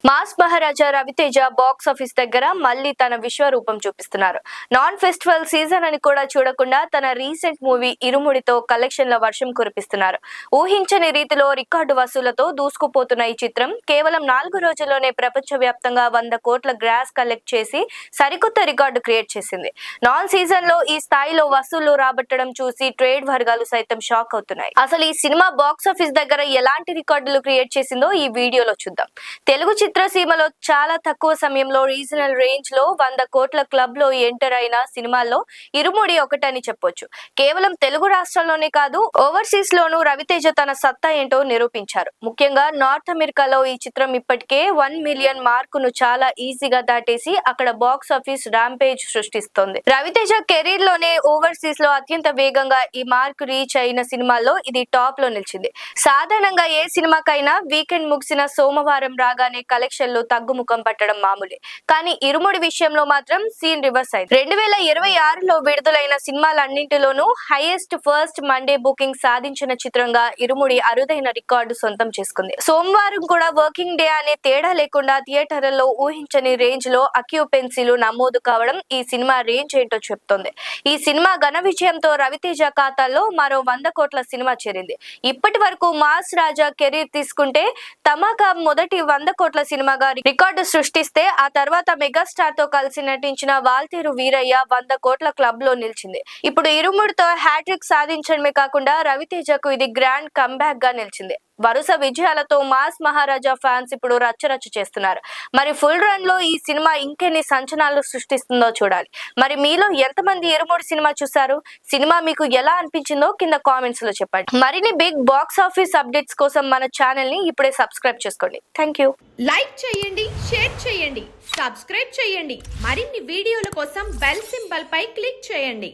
Mass మహారాజా Raviteja box office దగ్గర మళ్ళీ తన విశ్వరూపం చూపిస్తున్నారు. నాన్ ఫెస్టివల్ సీజన్ అని కూడా చూడకుండా తన రీసెంట్ మూవీ ఇరుముడితో కలెక్షన్ల వర్షం కురిపిస్తున్నారు. ఊహించని రీతిలో రికార్డు వసూలతో దూసుకుపోతున్న ఈ చిత్రం కేవలం 4 రోజుల్లోనే ప్రపంచవ్యాప్తంగా 100 కోట్ల గ్రాస్ కలెక్ట్ చేసి సరికొత్త రికార్డు క్రియేట్ చేసింది. నాన్ సీజన్ లో ఈ స్థాయిలో వసూళ్లు రాబట్టడం చూసి ట్రేడ్ వర్గాలు సైతం షాక్ అవుతున్నాయి. అసలు ఈ సినిమా బాక్స్ ఆఫీస్ దగ్గర ఎలాంటి రికార్డులు క్రియేట్ చేసిందో ఈ వీడియోలో చూద్దాం. తెలుగు చిత్రసీమలో చాలా తక్కువ సమయంలో రీజనల్ రేంజ్ లో 100 కోట్ల క్లబ్ లో ఎంటర్ అయిన సినిమాల్లో ఇరుముడి ఒకటని చెప్పొచ్చు. కేవలం తెలుగు రాష్ట్రాల్లోనే కాదు, ఓవర్సీస్ లోనూ రవితేజ తన సత్తా ఏంటో నిరూపించారు. ముఖ్యంగా నార్త్ అమెరికాలో ఈ చిత్రం ఇప్పటికే 1 మిలియన్ మార్కును చాలా ఈజీగా దాటేసి అక్కడ బాక్స్ ఆఫీస్ ర్యాంపేజ్ సృష్టిస్తోంది. రవితేజ కెరీర్ లోనే ఓవర్సీస్ లో అత్యంత వేగంగా ఈ మార్క్ రీచ్ అయిన సినిమాల్లో ఇది టాప్ లో నిలిచింది. సాధారణంగా ఏ సినిమాకైనా వీకెండ్ ముగిసిన సోమవారం రాగానే కలెక్షన్లు తగ్గుముఖం పట్టడం మామూలే. కానీ ఇరుముడి విషయంలో మాత్రం సీన్ రివర్స్ అయింది. 2026లో విడుదలైన సినిమాలన్నింటిలోనూ హైయెస్ట్ ఫస్ట్ మండే బుకింగ్ సాధించిన చిత్రంగా ఇరుముడి అరుదైన రికార్డు సొంతం చేసుకుంది. సోమవారం కూడా వర్కింగ్ డే అనే తేడా లేకుండా థియేటర్లలో ఊహించని రేంజ్ లో అక్యుపెన్సీలు నమోదు కావడం ఈ సినిమా రేంజ్ ఏంటో చెప్తోంది. ఈ సినిమా ఘన విజయంతో రవితేజ ఖాతాలో మరో 100 కోట్ల సినిమా చేరింది. ఇప్పటి వరకు మాస్ రాజా కెరీర్ తీసుకుంటే తమాకా మొదటి 100 కోట్ల సినిమాగా రికార్డు సృష్టిస్తే ఆ తర్వాత మెగాస్టార్ తో కలిసి నటించిన వాల్తేరు వీరయ్య 100 కోట్ల క్లబ్ లో నిలిచింది. ఇప్పుడు ఇరుముడితో హ్యాట్రిక్ సాధించడమే కాకుండా రవితేజకు ఇది గ్రాండ్ కంబ్యాక్ గా నిలిచింది. వరుస విజయాలతో మాస్ మహారాజా ఫ్యాన్స్ ఇప్పుడు రచ్చరచ్చ చేస్తున్నారు. మరి ఫుల్ రన్ లో ఈ సినిమా ఇంకెన్ని సంచలనాలు సృష్టిస్తుందో చూడాలి. మరి మీలో ఎంతమంది ఇరుముడి సినిమా చూశారు? సినిమా మీకు ఎలా అనిపించిందో కింద కామెంట్స్ లో చెప్పండి. మరిన్ని బిగ్ బాక్స్ ఆఫీస్ అప్డేట్స్ కోసం మన ఛానల్ ని ఇప్పుడే సబ్స్క్రైబ్ చేసుకోండి. Thank you. లైక్ చేయండి, షేర్ చేయండి, సబ్స్క్రైబ్ చేయండి. మరిన్ని వీడియోల కోసం బెల్ సింబల్ పై క్లిక్ చేయండి.